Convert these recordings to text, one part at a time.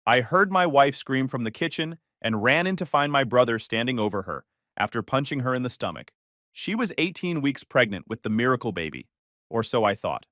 I heard my wife scream from the kitchen and ran in to find my brother standing over her after punching her in the stomach. She was 18 weeks pregnant with the miracle baby, or so I thought.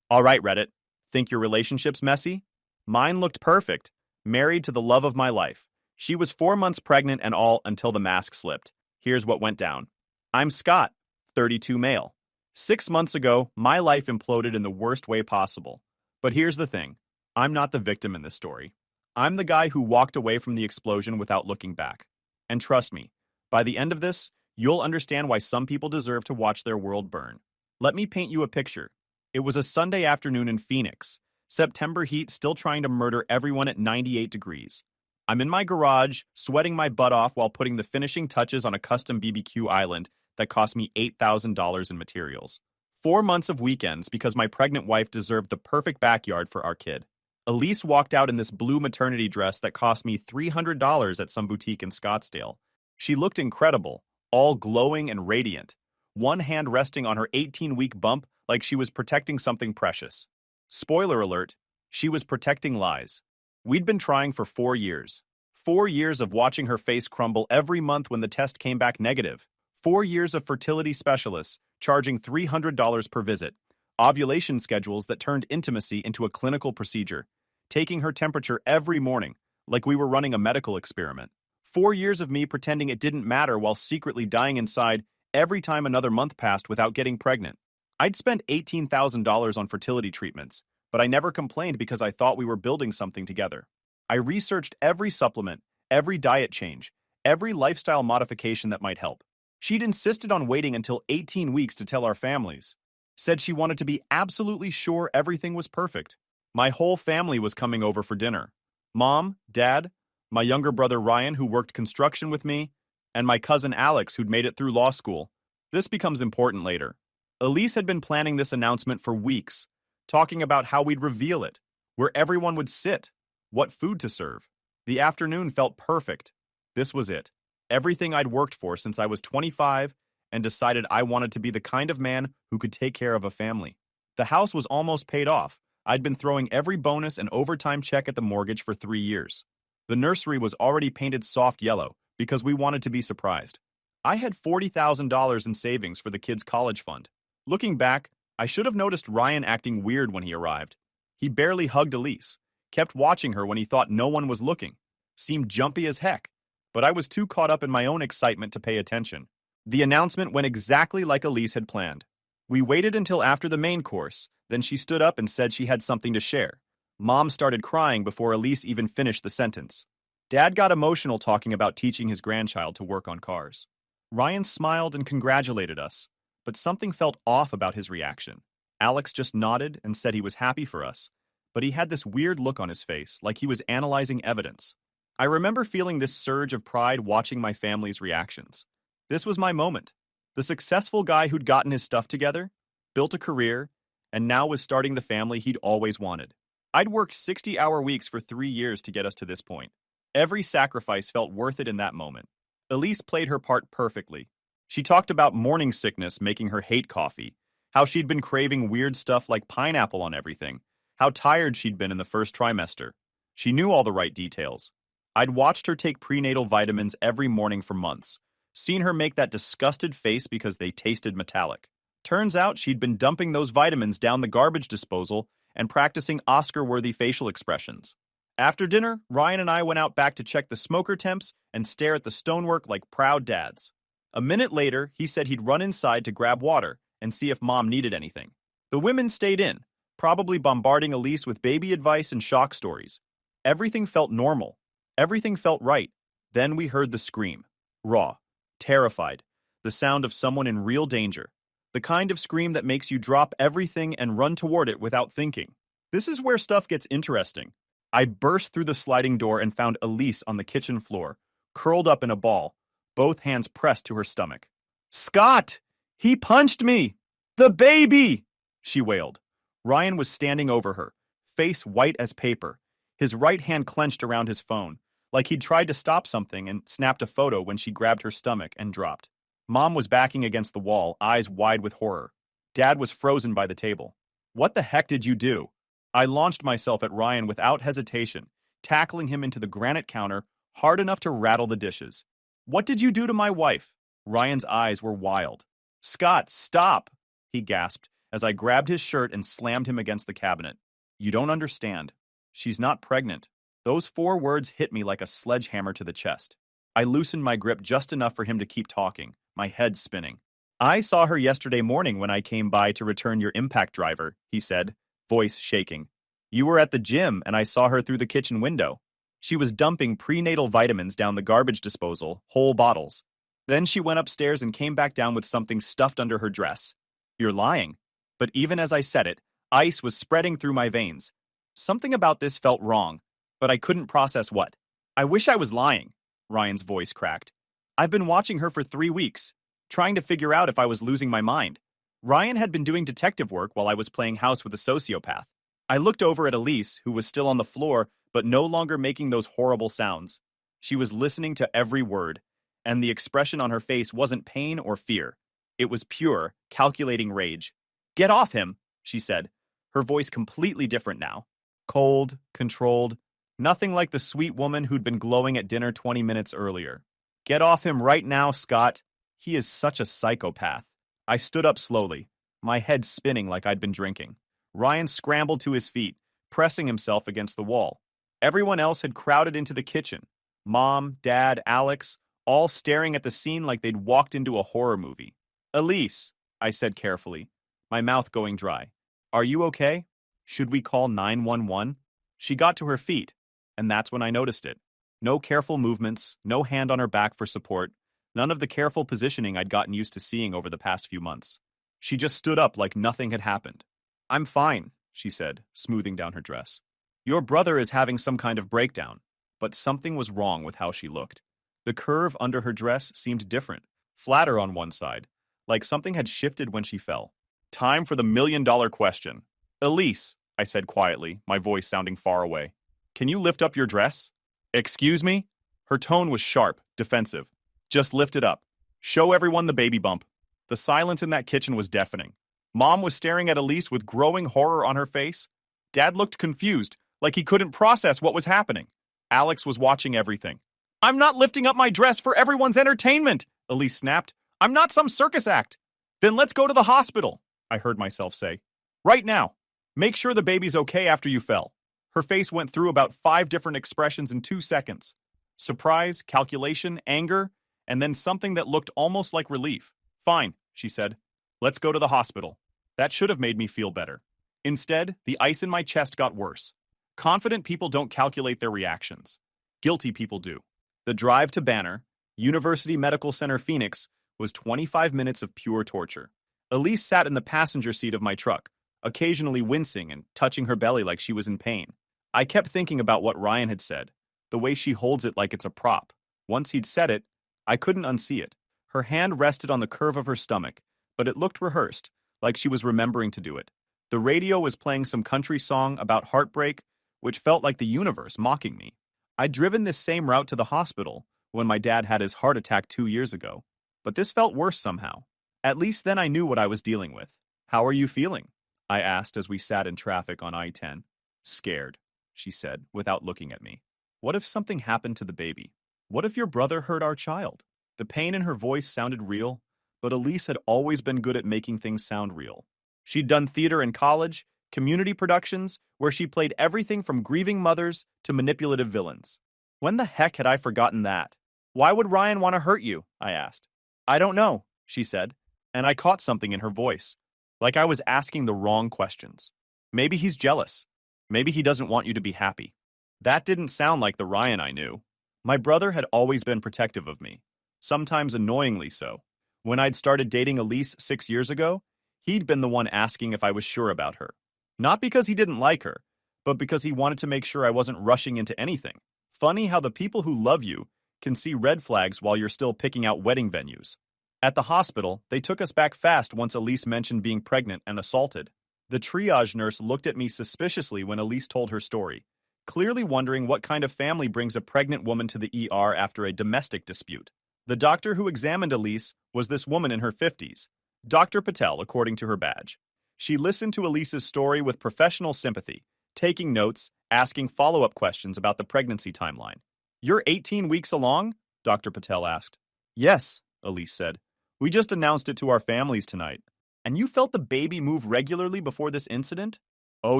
All right, Reddit, think your relationship's messy? Mine looked perfect, married to the love of my life. She was 4 months pregnant and all until the mask slipped. Here's what went down. I'm Scott, 32 male. 6 months ago, my life imploded in the worst way possible. But here's the thing. I'm not the victim in this story. I'm the guy who walked away from the explosion without looking back. And trust me, by the end of this, you'll understand why some people deserve to watch their world burn. Let me paint you a picture. It was a Sunday afternoon in Phoenix. September heat still trying to murder everyone at 98 degrees. I'm in my garage, sweating my butt off while putting the finishing touches on a custom BBQ island that cost me $8,000 in materials. 4 months of weekends because my pregnant wife deserved the perfect backyard for our kid. Elise walked out in this blue maternity dress that cost me $300 at some boutique in Scottsdale. She looked incredible, all glowing and radiant, one hand resting on her 18-week bump like she was protecting something precious. Spoiler alert, she was protecting lies. We'd been trying for 4 years. 4 years of watching her face crumble every month when the test came back negative. 4 years of fertility specialists charging $300 per visit. Ovulation schedules that turned intimacy into a clinical procedure. Taking her temperature every morning, like we were running a medical experiment. 4 years of me pretending it didn't matter while secretly dying inside every time another month passed without getting pregnant. I'd spent $18,000 on fertility treatments, but I never complained because I thought we were building something together. I researched every supplement, every diet change, every lifestyle modification that might help. She'd insisted on waiting until 18 weeks to tell our families. Said she wanted to be absolutely sure everything was perfect. My whole family was coming over for dinner. Mom, Dad, my younger brother Ryan, who worked construction with me, and my cousin Alex, who'd made it through law school. This becomes important later. Elise had been planning this announcement for weeks, talking about how we'd reveal it, where everyone would sit, what food to serve. The afternoon felt perfect. This was it. Everything I'd worked for since I was 25 and decided I wanted to be the kind of man who could take care of a family. The house was almost paid off. I'd been throwing every bonus and overtime check at the mortgage for 3 years. The nursery was already painted soft yellow because we wanted to be surprised. I had $40,000 in savings for the kids' college fund. Looking back, I should have noticed Ryan acting weird when he arrived. He barely hugged Elise, kept watching her when he thought no one was looking, seemed jumpy as heck, but I was too caught up in my own excitement to pay attention. The announcement went exactly like Elise had planned. We waited until after the main course, then she stood up and said she had something to share. Mom started crying before Elise even finished the sentence. Dad got emotional talking about teaching his grandchild to work on cars. Ryan smiled and congratulated us, but something felt off about his reaction. Alex just nodded and said he was happy for us, but he had this weird look on his face, like he was analyzing evidence. I remember feeling this surge of pride watching my family's reactions. This was my moment. The successful guy who'd gotten his stuff together, built a career, and now was starting the family he'd always wanted. I'd worked 60-hour weeks for 3 years to get us to this point. Every sacrifice felt worth it in that moment. Elise played her part perfectly. She talked about morning sickness making her hate coffee, how she'd been craving weird stuff like pineapple on everything, how tired she'd been in the first trimester. She knew all the right details. I'd watched her take prenatal vitamins every morning for months, seen her make that disgusted face because they tasted metallic. Turns out she'd been dumping those vitamins down the garbage disposal and practicing Oscar-worthy facial expressions. After dinner, Ryan and I went out back to check the smoker temps and stare at the stonework like proud dads. A minute later, he said he'd run inside to grab water and see if Mom needed anything. The women stayed in, probably bombarding Elise with baby advice and shock stories. Everything felt normal. Everything felt right. Then we heard the scream. Raw. Terrified. The sound of someone in real danger. The kind of scream that makes you drop everything and run toward it without thinking. This is where stuff gets interesting. I burst through the sliding door and found Elise on the kitchen floor, curled up in a ball, both hands pressed to her stomach. "Scott! He punched me! The baby!" she wailed. Ryan was standing over her, face white as paper, his right hand clenched around his phone, like he'd tried to stop something and snapped a photo when she grabbed her stomach and dropped. Mom was backing against the wall, eyes wide with horror. Dad was frozen by the table. "What the heck did you do?" I launched myself at Ryan without hesitation, tackling him into the granite counter hard enough to rattle the dishes. "What did you do to my wife?" Ryan's eyes were wild. "Scott, stop!" he gasped as I grabbed his shirt and slammed him against the cabinet. "You don't understand. She's not pregnant." Those 4 words hit me like a sledgehammer to the chest. I loosened my grip just enough for him to keep talking, my head spinning. "I saw her yesterday morning when I came by to return your impact driver," he said, voice shaking. "You were at the gym and I saw her through the kitchen window. She was dumping prenatal vitamins down the garbage disposal, whole bottles. Then she went upstairs and came back down with something stuffed under her dress." "You're lying." But even as I said it, ice was spreading through my veins. Something about this felt wrong, but I couldn't process what. "I wish I was lying," Ryan's voice cracked. "I've been watching her for 3 weeks, trying to figure out if I was losing my mind." Ryan had been doing detective work while I was playing house with a sociopath. I looked over at Elise, who was still on the floor, but no longer making those horrible sounds. She was listening to every word, and the expression on her face wasn't pain or fear. It was pure, calculating rage. "Get off him," she said, her voice completely different now. Cold, controlled, nothing like the sweet woman who'd been glowing at dinner 20 minutes earlier. "Get off him right now, Scott. He is such a psychopath." I stood up slowly, my head spinning like I'd been drinking. Ryan scrambled to his feet, pressing himself against the wall. Everyone else had crowded into the kitchen. Mom, Dad, Alex, all staring at the scene like they'd walked into a horror movie. "Elise," I said carefully, my mouth going dry. "Are you okay? Should we call 911? She got to her feet, and that's when I noticed it. No careful movements, no hand on her back for support, none of the careful positioning I'd gotten used to seeing over the past few months. She just stood up like nothing had happened. "I'm fine," she said, smoothing down her dress. "Your brother is having some kind of breakdown." But something was wrong with how she looked. The curve under her dress seemed different, flatter on one side, like something had shifted when she fell. "Time for the million-dollar question. Elise," I said quietly, my voice sounding far away, "can you lift up your dress?" "Excuse me?" Her tone was sharp, defensive. "Just lift it up. Show everyone the baby bump." The silence in that kitchen was deafening. Mom was staring at Elise with growing horror on her face. Dad looked confused, like he couldn't process what was happening. Alex was watching everything. "I'm not lifting up my dress for everyone's entertainment," Elise snapped. "I'm not some circus act." "Then let's go to the hospital," I heard myself say. "Right now. Make sure the baby's okay after you fell." Her face went through about 5 different expressions in 2 seconds. Surprise, calculation, anger, and then something that looked almost like relief. "Fine," she said. "Let's go to the hospital." That should have made me feel better. Instead, the ice in my chest got worse. Confident people don't calculate their reactions. Guilty people do. The drive to Banner, University Medical Center Phoenix, was 25 minutes of pure torture. Elise sat in the passenger seat of my truck, occasionally wincing and touching her belly like she was in pain. I kept thinking about what Ryan had said, the way she holds it like it's a prop. Once he'd said it, I couldn't unsee it. Her hand rested on the curve of her stomach, but it looked rehearsed, like she was remembering to do it. The radio was playing some country song about heartbreak, which felt like the universe mocking me. I'd driven this same route to the hospital when my dad had his heart attack 2 years ago, but this felt worse somehow. At least then I knew what I was dealing with. "How are you feeling?" I asked as we sat in traffic on I-10. "Scared," she said, without looking at me. "What if something happened to the baby? What if your brother hurt our child?" The pain in her voice sounded real, but Elise had always been good at making things sound real. She'd done theater in college, community productions, where she played everything from grieving mothers to manipulative villains. When the heck had I forgotten that? "Why would Ryan want to hurt you?" I asked. "I don't know," she said, and I caught something in her voice, like I was asking the wrong questions. "Maybe he's jealous. Maybe he doesn't want you to be happy." That didn't sound like the Ryan I knew. My brother had always been protective of me, sometimes annoyingly so. When I'd started dating Elise 6 years ago, he'd been the one asking if I was sure about her. Not because he didn't like her, but because he wanted to make sure I wasn't rushing into anything. Funny how the people who love you can see red flags while you're still picking out wedding venues. At the hospital, they took us back fast once Elise mentioned being pregnant and assaulted. The triage nurse looked at me suspiciously when Elise told her story, clearly wondering what kind of family brings a pregnant woman to the ER after a domestic dispute. The doctor who examined Elise was this woman in her 50s, Dr. Patel, according to her badge. She listened to Elise's story with professional sympathy, taking notes, asking follow-up questions about the pregnancy timeline. "You're 18 weeks along?" Dr. Patel asked. "Yes," Elise said. "We just announced it to our families tonight." "And you felt the baby move regularly before this incident?" "Oh,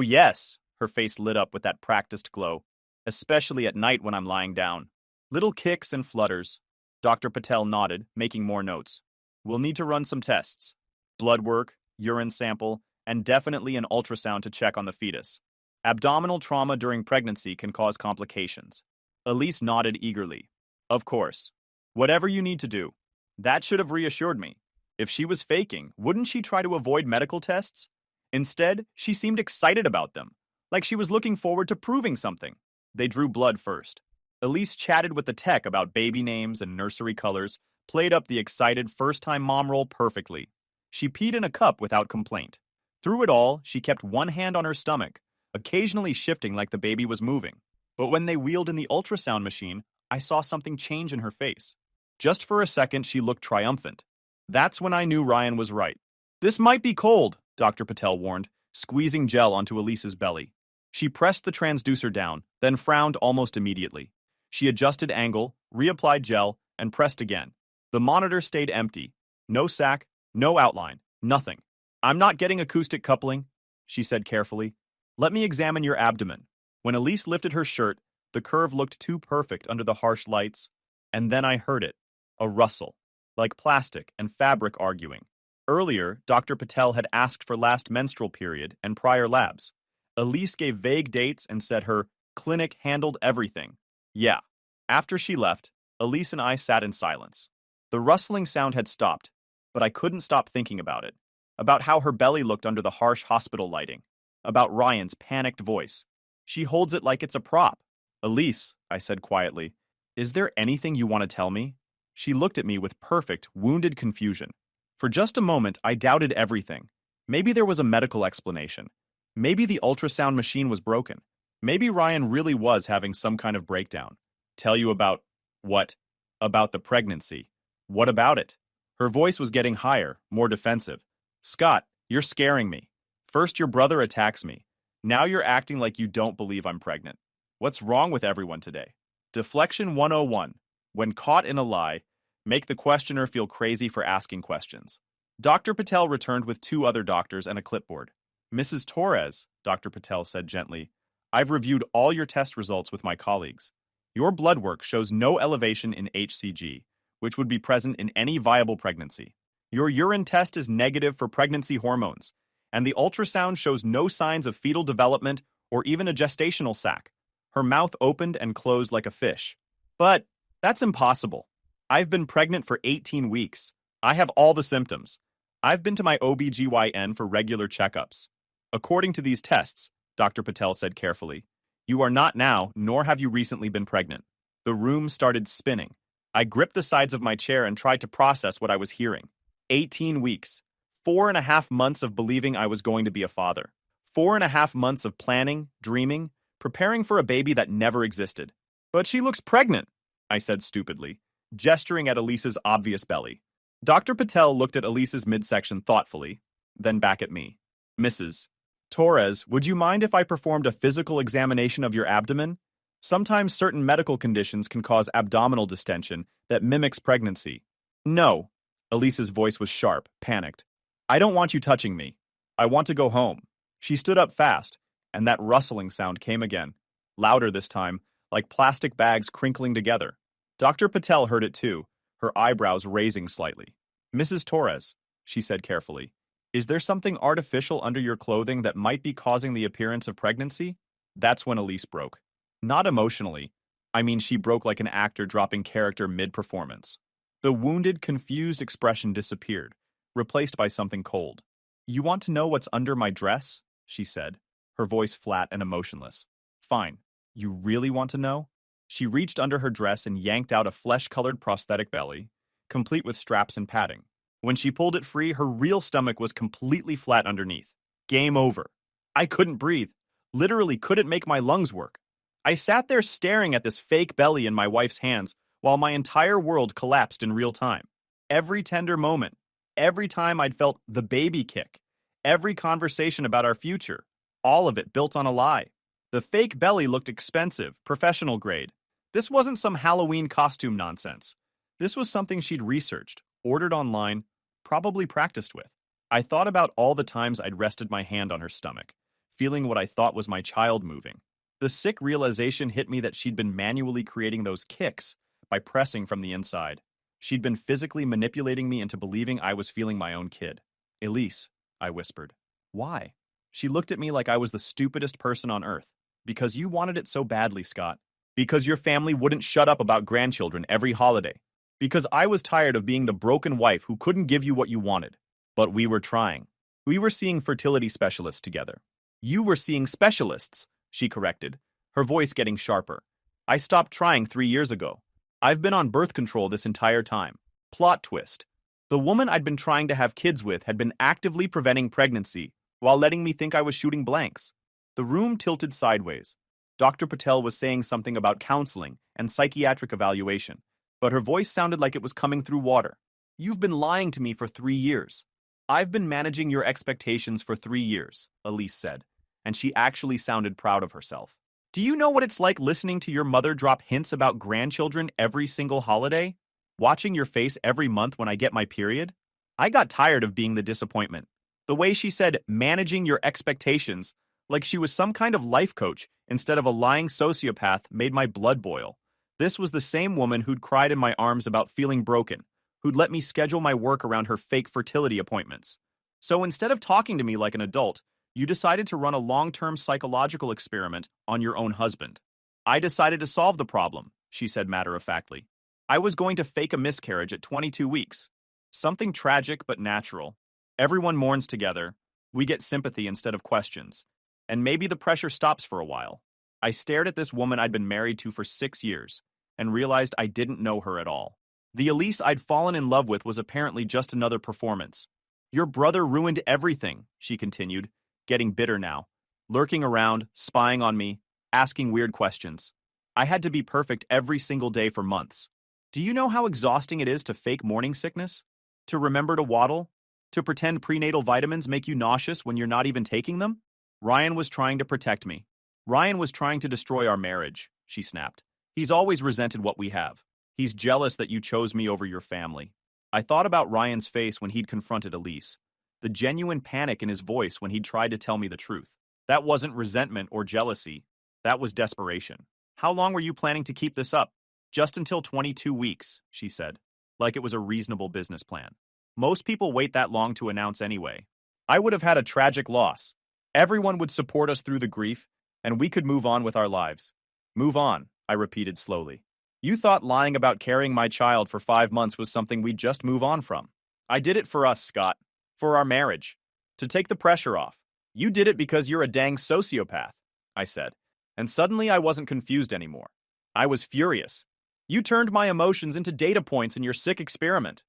yes." Her face lit up with that practiced glow, especially at night when I'm lying down. "Little kicks and flutters." Dr. Patel nodded, making more notes. "We'll need to run some tests. Blood work, urine sample, and definitely an ultrasound to check on the fetus. Abdominal trauma during pregnancy can cause complications." Elise nodded eagerly. "Of course. Whatever you need to do." That should have reassured me. If she was faking, wouldn't she try to avoid medical tests? Instead, she seemed excited about them, like she was looking forward to proving something. They drew blood first. Elise chatted with the tech about baby names and nursery colors, played up the excited first-time mom role perfectly. She peed in a cup without complaint. Through it all, she kept one hand on her stomach, occasionally shifting like the baby was moving. But when they wheeled in the ultrasound machine, I saw something change in her face. Just for a second, she looked triumphant. That's when I knew Ryan was right. "This might be cold," Dr. Patel warned, squeezing gel onto Elise's belly. She pressed the transducer down, then frowned almost immediately. She adjusted angle, reapplied gel, and pressed again. The monitor stayed empty. No sac, no outline, nothing. "I'm not getting acoustic coupling," she said carefully. "Let me examine your abdomen." When Elise lifted her shirt, the curve looked too perfect under the harsh lights. And then I heard it. A rustle, like plastic and fabric arguing. Earlier, Dr. Patel had asked for last menstrual period and prior labs. Elise gave vague dates and said her clinic handled everything. Yeah. After she left, Elise and I sat in silence. The rustling sound had stopped, but I couldn't stop thinking about it. About how her belly looked under the harsh hospital lighting. About Ryan's panicked voice. "She holds it like it's a prop." "Elise," I said quietly, "is there anything you want to tell me?" She looked at me with perfect, wounded confusion. For just a moment, I doubted everything. Maybe there was a medical explanation. Maybe the ultrasound machine was broken. Maybe Ryan really was having some kind of breakdown. "Tell you about what?" "About the pregnancy." "What about it?" Her voice was getting higher, more defensive. "Scott, you're scaring me. First your brother attacks me. Now you're acting like you don't believe I'm pregnant. What's wrong with everyone today?" Deflection 101. When caught in a lie, make the questioner feel crazy for asking questions. Dr. Patel returned with two other doctors and a clipboard. "Mrs. Torres," Dr. Patel said gently, "I've reviewed all your test results with my colleagues. Your blood work shows no elevation in HCG, which would be present in any viable pregnancy. Your urine test is negative for pregnancy hormones, and the ultrasound shows no signs of fetal development or even a gestational sac." Her mouth opened and closed like a fish. "But that's impossible. I've been pregnant for 18 weeks. I have all the symptoms. I've been to my OB/GYN for regular checkups. According to these tests," Dr. Patel said carefully, "you are not now, nor have you recently been pregnant." The room started spinning. I gripped the sides of my chair and tried to process what I was hearing. 18 weeks. 4.5 months of believing I was going to be a father. 4.5 months of planning, dreaming, preparing for a baby that never existed. "But she looks pregnant," I said stupidly, gesturing at Elise's obvious belly. Dr. Patel looked at Elise's midsection thoughtfully, then back at me. "Mrs. Torres, would you mind if I performed a physical examination of your abdomen? Sometimes certain medical conditions can cause abdominal distension that mimics pregnancy." "No." Elise's voice was sharp, panicked. "I don't want you touching me. I want to go home." She stood up fast, and that rustling sound came again, louder this time, like plastic bags crinkling together. Dr. Patel heard it too, her eyebrows raising slightly. "Mrs. Torres," she said carefully, "is there something artificial under your clothing that might be causing the appearance of pregnancy?" That's when Elise broke. Not emotionally. I mean, she broke like an actor dropping character mid-performance. The wounded, confused expression disappeared, replaced by something cold. "You want to know what's under my dress?" she said, her voice flat and emotionless. "Fine. You really want to know?" She reached under her dress and yanked out a flesh-colored prosthetic belly, complete with straps and padding. When she pulled it free, her real stomach was completely flat underneath. Game over. I couldn't breathe. Literally couldn't make my lungs work. I sat there staring at this fake belly in my wife's hands while my entire world collapsed in real time. Every tender moment, every time I'd felt the baby kick, every conversation about our future, all of it built on a lie. The fake belly looked expensive, professional grade. This wasn't some Halloween costume nonsense. This was something she'd researched, ordered online, probably practiced with. I thought about all the times I'd rested my hand on her stomach, feeling what I thought was my child moving. The sick realization hit me that she'd been manually creating those kicks by pressing from the inside. She'd been physically manipulating me into believing I was feeling my own kid. Elise, I whispered. Why? She looked at me like I was the stupidest person on earth. Because you wanted it so badly, Scott. Because your family wouldn't shut up about grandchildren every holiday. Because I was tired of being the broken wife who couldn't give you what you wanted. But we were trying. We were seeing fertility specialists together. You were seeing specialists, she corrected, her voice getting sharper. I stopped trying 3 years ago. I've been on birth control this entire time. Plot twist. The woman I'd been trying to have kids with had been actively preventing pregnancy while letting me think I was shooting blanks. The room tilted sideways. Dr. Patel was saying something about counseling and psychiatric evaluation, but her voice sounded like it was coming through water. You've been lying to me for 3 years. I've been managing your expectations for 3 years, Elise said, and she actually sounded proud of herself. Do you know what it's like listening to your mother drop hints about grandchildren every single holiday? Watching your face every month when I get my period? I got tired of being the disappointment. The way she said, managing your expectations, like she was some kind of life coach instead of a lying sociopath, made my blood boil. This was the same woman who'd cried in my arms about feeling broken, who'd let me schedule my work around her fake fertility appointments. So instead of talking to me like an adult, you decided to run a long-term psychological experiment on your own husband. I decided to solve the problem, she said matter-of-factly. I was going to fake a miscarriage at 22 weeks. Something tragic but natural. Everyone mourns together. We get sympathy instead of questions. And maybe the pressure stops for a while. I stared at this woman I'd been married to for 6 years and realized I didn't know her at all. The Elise I'd fallen in love with was apparently just another performance. Your brother ruined everything, she continued, getting bitter now, lurking around, spying on me, asking weird questions. I had to be perfect every single day for months. Do you know how exhausting it is to fake morning sickness? To remember to waddle? To pretend prenatal vitamins make you nauseous when you're not even taking them? Ryan was trying to protect me. Ryan was trying to destroy our marriage, she snapped. He's always resented what we have. He's jealous that you chose me over your family. I thought about Ryan's face when he'd confronted Elise. The genuine panic in his voice when he'd tried to tell me the truth. That wasn't resentment or jealousy. That was desperation. How long were you planning to keep this up? Just until 22 weeks, she said, like it was a reasonable business plan. Most people wait that long to announce anyway. I would have had a tragic loss. Everyone would support us through the grief, and we could move on with our lives. Move on, I repeated slowly. You thought lying about carrying my child for 5 months was something we'd just move on from. I did it for us, Scott. For our marriage. To take the pressure off. You did it because you're a dang sociopath, I said. And suddenly I wasn't confused anymore. I was furious. You turned my emotions into data points in your sick experiment.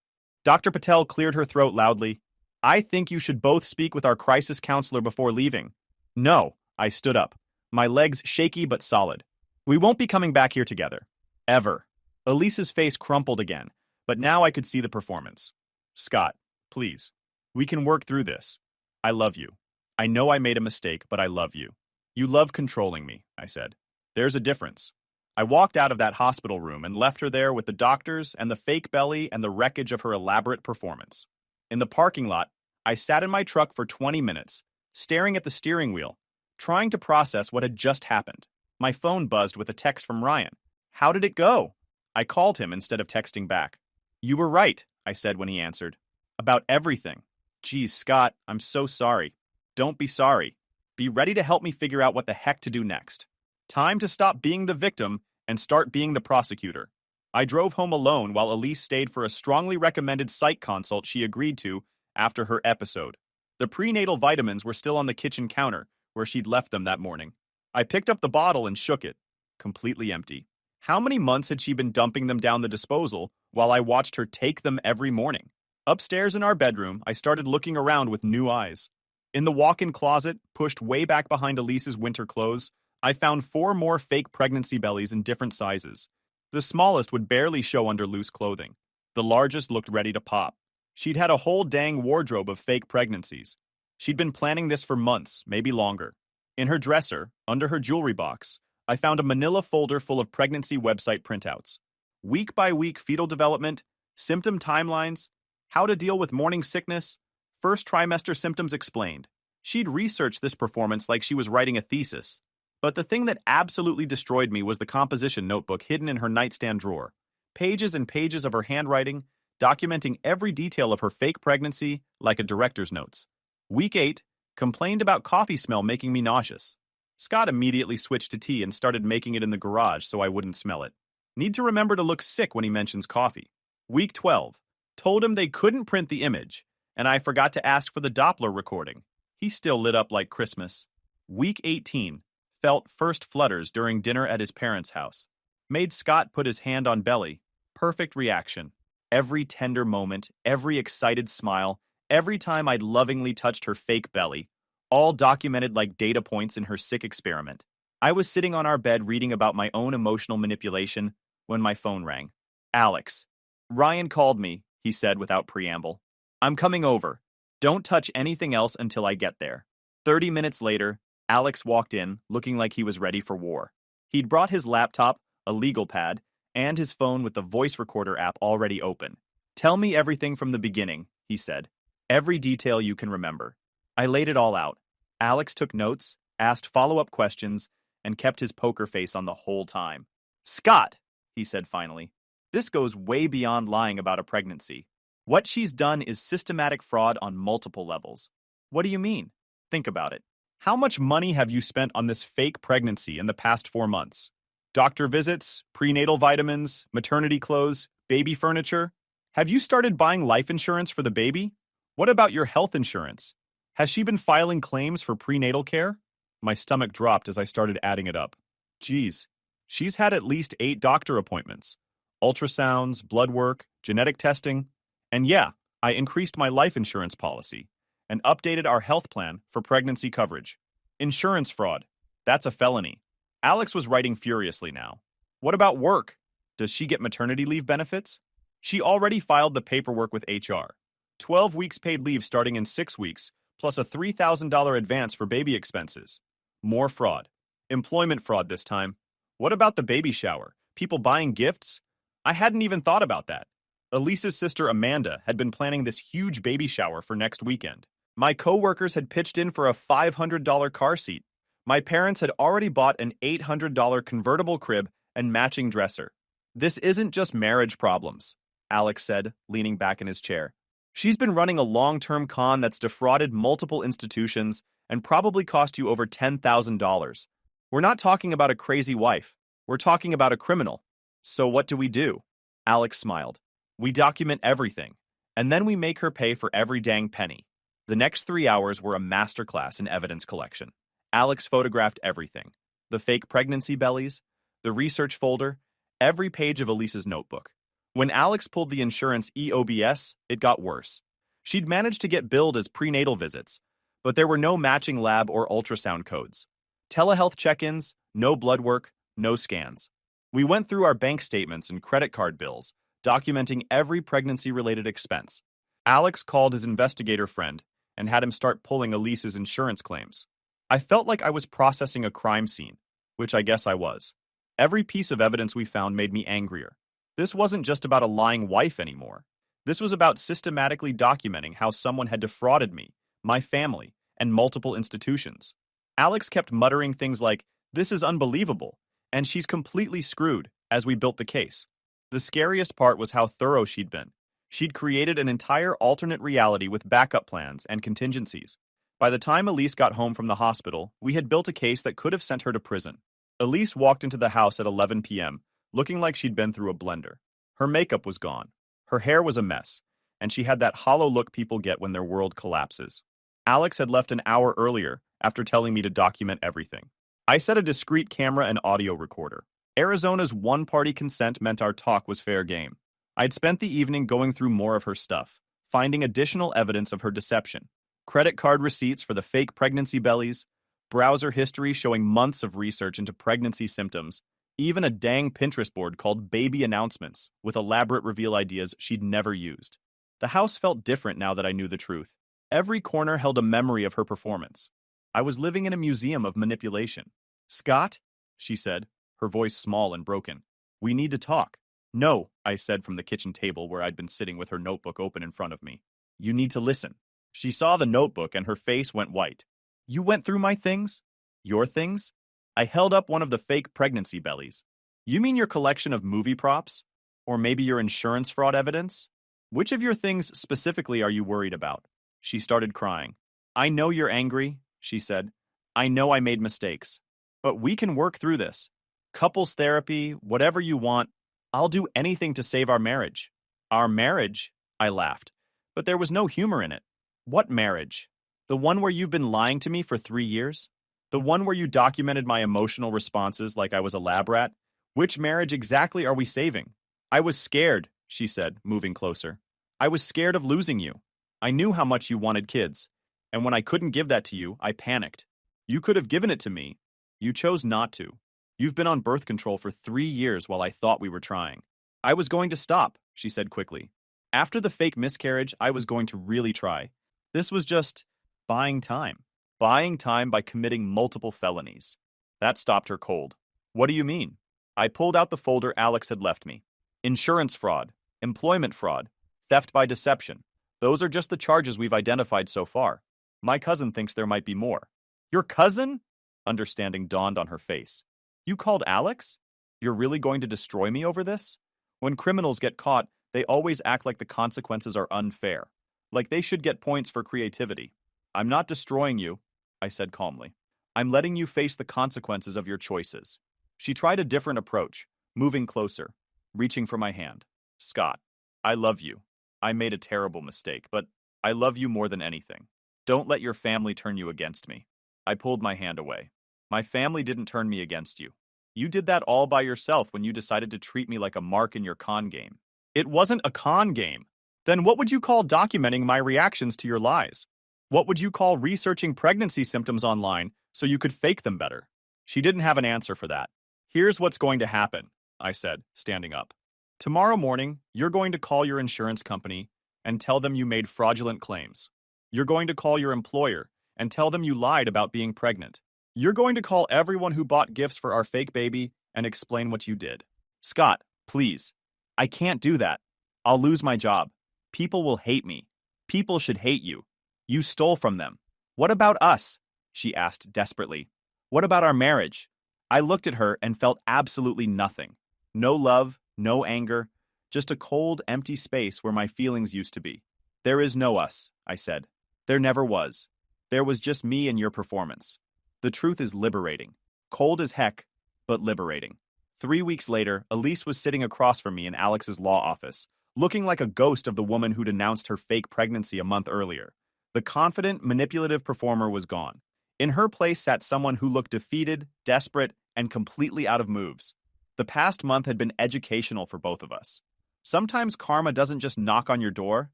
Dr. Patel cleared her throat loudly. I think you should both speak with our crisis counselor before leaving. No, I stood up, my legs shaky but solid. We won't be coming back here together. Ever. Elise's face crumpled again, but now I could see the performance. Scott, please. We can work through this. I love you. I know I made a mistake, but I love you. You love controlling me, I said. There's a difference. I walked out of that hospital room and left her there with the doctors and the fake belly and the wreckage of her elaborate performance. In the parking lot, I sat in my truck for 20 minutes, staring at the steering wheel, trying to process what had just happened. My phone buzzed with a text from Ryan. How did it go? I called him instead of texting back. You were right, I said when he answered. About everything. Geez, Scott, I'm so sorry. Don't be sorry. Be ready to help me figure out what the heck to do next. Time to stop being the victim and start being the prosecutor. I drove home alone while Elise stayed for a strongly recommended psych consult she agreed to after her episode. The prenatal vitamins were still on the kitchen counter, where she'd left them that morning. I picked up the bottle and shook it. Completely empty. How many months had she been dumping them down the disposal while I watched her take them every morning? Upstairs in our bedroom, I started looking around with new eyes. In the walk-in closet, pushed way back behind Elise's winter clothes, I found 4 more fake pregnancy bellies in different sizes. The smallest would barely show under loose clothing. The largest looked ready to pop. She'd had a whole dang wardrobe of fake pregnancies. She'd been planning this for months, maybe longer. In her dresser, under her jewelry box, I found a manila folder full of pregnancy website printouts. Week by week fetal development, symptom timelines, how to deal with morning sickness, first trimester symptoms explained. She'd researched this performance like she was writing a thesis. But the thing that absolutely destroyed me was the composition notebook hidden in her nightstand drawer. Pages and pages of her handwriting, documenting every detail of her fake pregnancy like a director's notes. Week 8, complained about coffee smell making me nauseous. Scott immediately switched to tea and started making it in the garage so I wouldn't smell it. Need to remember to look sick when he mentions coffee. Week 12, told him they couldn't print the image, and I forgot to ask for the Doppler recording. He still lit up like Christmas. Week 18, felt first flutters during dinner at his parents' house. Made Scott put his hand on belly. Perfect reaction. Every tender moment, every excited smile, every time I'd lovingly touched her fake belly, all documented like data points in her sick experiment. I was sitting on our bed reading about my own emotional manipulation when my phone rang. Alex. Ryan called me, he said without preamble. I'm coming over. Don't touch anything else until I get there. 30 minutes later, Alex walked in, looking like he was ready for war. He'd brought his laptop, a legal pad, and his phone with the voice recorder app already open. Tell me everything from the beginning, he said. Every detail you can remember. I laid it all out. Alex took notes, asked follow-up questions, and kept his poker face on the whole time. Scott, he said finally, this goes way beyond lying about a pregnancy. What she's done is systematic fraud on multiple levels. What do you mean? Think about it. How much money have you spent on this fake pregnancy in the past 4 months? Doctor visits, prenatal vitamins, maternity clothes, baby furniture? Have you started buying life insurance for the baby? What about your health insurance? Has she been filing claims for prenatal care? My stomach dropped as I started adding it up. Geez, she's had at least 8 doctor appointments. Ultrasounds, blood work, genetic testing. And yeah, I increased my life insurance policy and updated our health plan for pregnancy coverage. Insurance fraud. That's a felony. Alex was writing furiously now. What about work? Does she get maternity leave benefits? She already filed the paperwork with HR. 12 weeks paid leave starting in 6 weeks, plus a $3,000 advance for baby expenses. More fraud. Employment fraud this time. What about the baby shower? People buying gifts? I hadn't even thought about that. Elise's sister Amanda had been planning this huge baby shower for next weekend. My coworkers had pitched in for a $500 car seat. My parents had already bought an $800 convertible crib and matching dresser. This isn't just marriage problems, Alex said, leaning back in his chair. She's been running a long-term con that's defrauded multiple institutions and probably cost you over $10,000. We're not talking about a crazy wife. We're talking about a criminal. So what do? Alex smiled. We document everything, and then we make her pay for every dang penny. The next 3 hours were a masterclass in evidence collection. Alex photographed everything. The fake pregnancy bellies, the research folder, every page of Elise's notebook. When Alex pulled the insurance EOBS, it got worse. She'd managed to get billed as prenatal visits, but there were no matching lab or ultrasound codes. Telehealth check-ins, no blood work, no scans. We went through our bank statements and credit card bills, documenting every pregnancy-related expense. Alex called his investigator friend and had him start pulling Elise's insurance claims. I felt like I was processing a crime scene, which I guess I was. Every piece of evidence we found made me angrier. This wasn't just about a lying wife anymore. This was about systematically documenting how someone had defrauded me, my family, and multiple institutions. Alex kept muttering things like, "This is unbelievable," and "she's completely screwed," as we built the case. The scariest part was how thorough she'd been. She'd created an entire alternate reality with backup plans and contingencies. By the time Elise got home from the hospital, we had built a case that could have sent her to prison. Elise walked into the house at 11 p.m., looking like she'd been through a blender. Her makeup was gone. Her hair was a mess, and she had that hollow look people get when their world collapses. Alex had left an hour earlier after telling me to document everything. I set a discreet camera and audio recorder. Arizona's one-party consent meant our talk was fair game. I'd spent the evening going through more of her stuff, finding additional evidence of her deception. Credit card receipts for the fake pregnancy bellies, browser history showing months of research into pregnancy symptoms, even a dang Pinterest board called Baby Announcements with elaborate reveal ideas she'd never used. The house felt different now that I knew the truth. Every corner held a memory of her performance. I was living in a museum of manipulation. Scott, she said, her voice small and broken. We need to talk. No, I said from the kitchen table where I'd been sitting with her notebook open in front of me. You need to listen. She saw the notebook and her face went white. You went through my things? Your things? I held up one of the fake pregnancy bellies. You mean your collection of movie props? Or maybe your insurance fraud evidence? Which of your things specifically are you worried about? She started crying. I know you're angry, she said. I know I made mistakes. But we can work through this. Couples therapy, whatever you want. I'll do anything to save our marriage. Our marriage? I laughed. But there was no humor in it. What marriage? The one where you've been lying to me for 3 years? The one where you documented my emotional responses like I was a lab rat? Which marriage exactly are we saving? I was scared, she said, moving closer. I was scared of losing you. I knew how much you wanted kids. And when I couldn't give that to you, I panicked. You could have given it to me. You chose not to. You've been on birth control for 3 years while I thought we were trying. I was going to stop, she said quickly. After the fake miscarriage, I was going to really try. This was just buying time. Buying time by committing multiple felonies. That stopped her cold. What do you mean? I pulled out the folder Alex had left me. Insurance fraud, employment fraud, theft by deception. Those are just the charges we've identified so far. My cousin thinks there might be more. Your cousin? Understanding dawned on her face. You called Alex? You're really going to destroy me over this? When criminals get caught, they always act like the consequences are unfair. Like they should get points for creativity. I'm not destroying you, I said calmly. I'm letting you face the consequences of your choices. She tried a different approach, moving closer, reaching for my hand. Scott, I love you. I made a terrible mistake, but I love you more than anything. Don't let your family turn you against me. I pulled my hand away. My family didn't turn me against you. You did that all by yourself when you decided to treat me like a mark in your con game. It wasn't a con game. Then what would you call documenting my reactions to your lies? What would you call researching pregnancy symptoms online so you could fake them better? She didn't have an answer for that. Here's what's going to happen, I said, standing up. Tomorrow morning, you're going to call your insurance company and tell them you made fraudulent claims. You're going to call your employer and tell them you lied about being pregnant. You're going to call everyone who bought gifts for our fake baby and explain what you did. Scott, please. I can't do that. I'll lose my job. People will hate me. People should hate you. You stole from them. What about us? She asked desperately. What about our marriage? I looked at her and felt absolutely nothing. No love, no anger, just a cold, empty space where my feelings used to be. There is no us, I said. There never was. There was just me and your performance. The truth is liberating. Cold as heck, but liberating. 3 weeks later, Elise was sitting across from me in Alex's law office, looking like a ghost of the woman who'd announced her fake pregnancy a month earlier. The confident, manipulative performer was gone. In her place sat someone who looked defeated, desperate, and completely out of moves. The past month had been educational for both of us. Sometimes karma doesn't just knock on your door.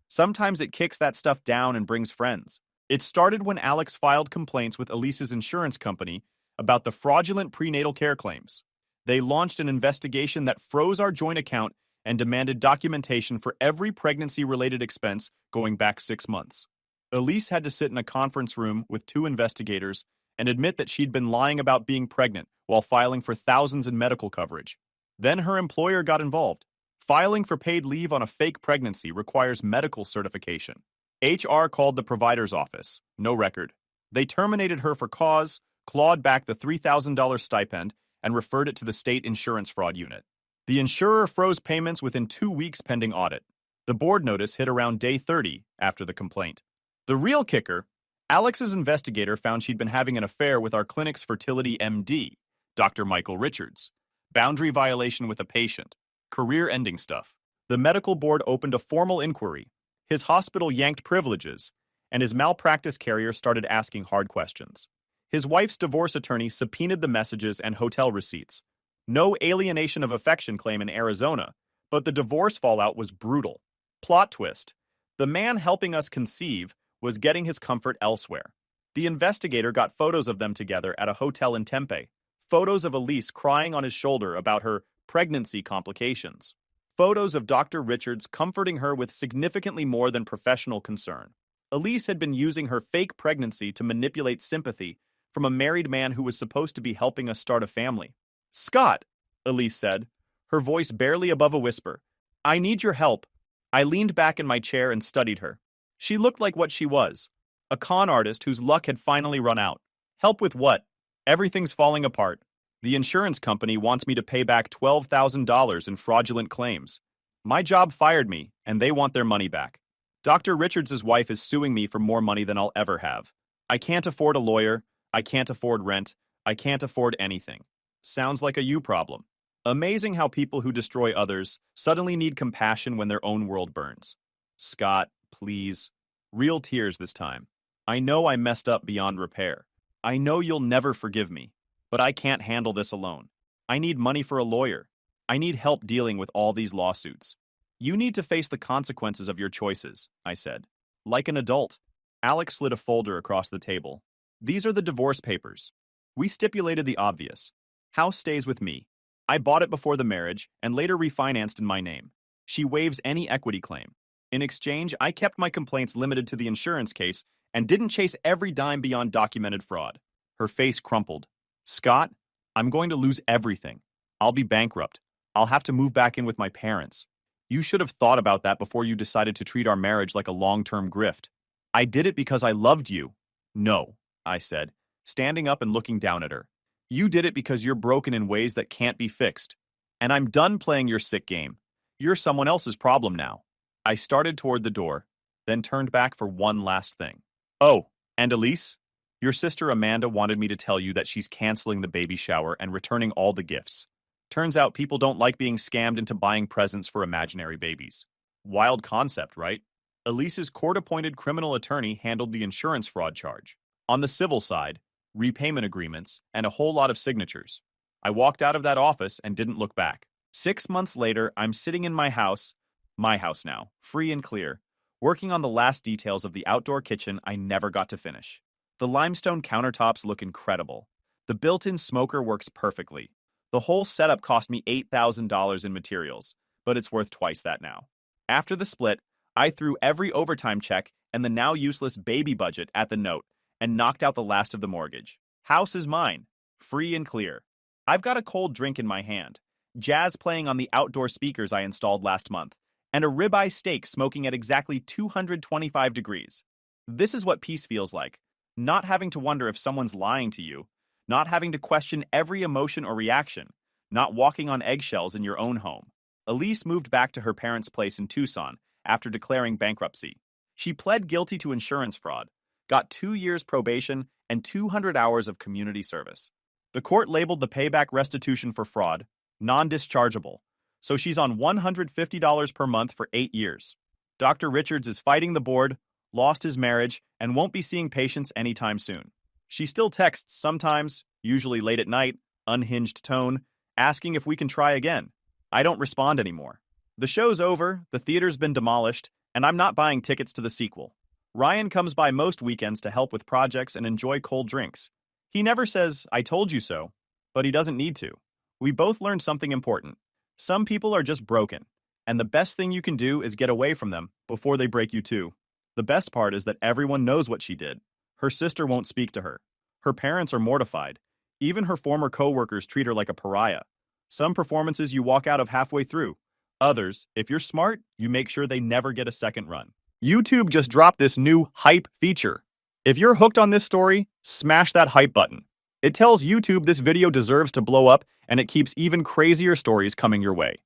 Sometimes it kicks that stuff down and brings friends. It started when Alex filed complaints with Elise's insurance company about the fraudulent prenatal care claims. They launched an investigation that froze our joint account and demanded documentation for every pregnancy-related expense going back 6 months. Elise had to sit in a conference room with 2 investigators and admit that she'd been lying about being pregnant while filing for thousands in medical coverage. Then her employer got involved. Filing for paid leave on a fake pregnancy requires medical certification. HR called the provider's office. No record. They terminated her for cause, clawed back the $3,000 stipend, and referred it to the state insurance fraud unit. The insurer froze payments within 2 weeks pending audit. The board notice hit around day 30 after the complaint. The real kicker, Alex's investigator found she'd been having an affair with our clinic's fertility MD, Dr. Michael Richards. Boundary violation with a patient. Career-ending stuff. The medical board opened a formal inquiry. His hospital yanked privileges, and his malpractice carrier started asking hard questions. His wife's divorce attorney subpoenaed the messages and hotel receipts. No alienation of affection claim in Arizona, but the divorce fallout was brutal. Plot twist. The man helping us conceive was getting his comfort elsewhere. The investigator got photos of them together at a hotel in Tempe. Photos of Elise crying on his shoulder about her pregnancy complications. Photos of Dr. Richards comforting her with significantly more than professional concern. Elise had been using her fake pregnancy to manipulate sympathy from a married man who was supposed to be helping us start a family. Scott, Elise said, her voice barely above a whisper, I need your help. I leaned back in my chair and studied her. She looked like what she was, a con artist whose luck had finally run out. Help with what? Everything's falling apart. The insurance company wants me to pay back $12,000 in fraudulent claims. My job fired me, and they want their money back. Dr. Richards' wife is suing me for more money than I'll ever have. I can't afford a lawyer. I can't afford rent. I can't afford anything. Sounds like a you problem. Amazing how people who destroy others suddenly need compassion when their own world burns. Scott, please. Real tears this time. I know I messed up beyond repair. I know you'll never forgive me, but I can't handle this alone. I need money for a lawyer. I need help dealing with all these lawsuits. You need to face the consequences of your choices, I said. Like an adult. Alex slid a folder across the table. These are the divorce papers. We stipulated the obvious. House stays with me. I bought it before the marriage and later refinanced in my name. She waives any equity claim. In exchange, I kept my complaints limited to the insurance case and didn't chase every dime beyond documented fraud. Her face crumpled. Scott, I'm going to lose everything. I'll be bankrupt. I'll have to move back in with my parents. You should have thought about that before you decided to treat our marriage like a long-term grift. I did it because I loved you. No, I said, standing up and looking down at her. You did it because you're broken in ways that can't be fixed. And I'm done playing your sick game. You're someone else's problem now. I started toward the door, then turned back for one last thing. Oh, and Elise? Your sister Amanda wanted me to tell you that she's canceling the baby shower and returning all the gifts. Turns out people don't like being scammed into buying presents for imaginary babies. Wild concept, right? Elise's court-appointed criminal attorney handled the insurance fraud charge. On the civil side, repayment agreements, and a whole lot of signatures. I walked out of that office and didn't look back. 6 months later, I'm sitting in my house now, free and clear, working on the last details of the outdoor kitchen I never got to finish. The limestone countertops look incredible. The built-in smoker works perfectly. The whole setup cost me $8,000 in materials, but it's worth twice that now. After the split, I threw every overtime check and the now useless baby budget at the note and knocked out the last of the mortgage. House is mine, free and clear. I've got a cold drink in my hand, jazz playing on the outdoor speakers I installed last month, and a ribeye steak smoking at exactly 225 degrees. This is what peace feels like. Not having to wonder if someone's lying to you, not having to question every emotion or reaction, not walking on eggshells in your own home. Elise moved back to her parents' place in Tucson after declaring bankruptcy. She pled guilty to insurance fraud, got 2 years probation and 200 hours of community service. The court labeled the payback restitution for fraud non-dischargeable, so she's on $150 per month for 8 years. Dr. Richards is fighting the board, lost his marriage, and won't be seeing patients anytime soon. She still texts sometimes, usually late at night, unhinged tone, asking if we can try again. I don't respond anymore. The show's over, the theater's been demolished, and I'm not buying tickets to the sequel. Ryan comes by most weekends to help with projects and enjoy cold drinks. He never says, I told you so, but he doesn't need to. We both learned something important. Some people are just broken, and the best thing you can do is get away from them before they break you too. The best part is that everyone knows what she did. Her sister won't speak to her. Her parents are mortified. Even her former co-workers treat her like a pariah. Some performances you walk out of halfway through. Others, if you're smart, you make sure they never get a second run. YouTube just dropped this new hype feature. If you're hooked on this story, smash that hype button. It tells YouTube this video deserves to blow up, and it keeps even crazier stories coming your way.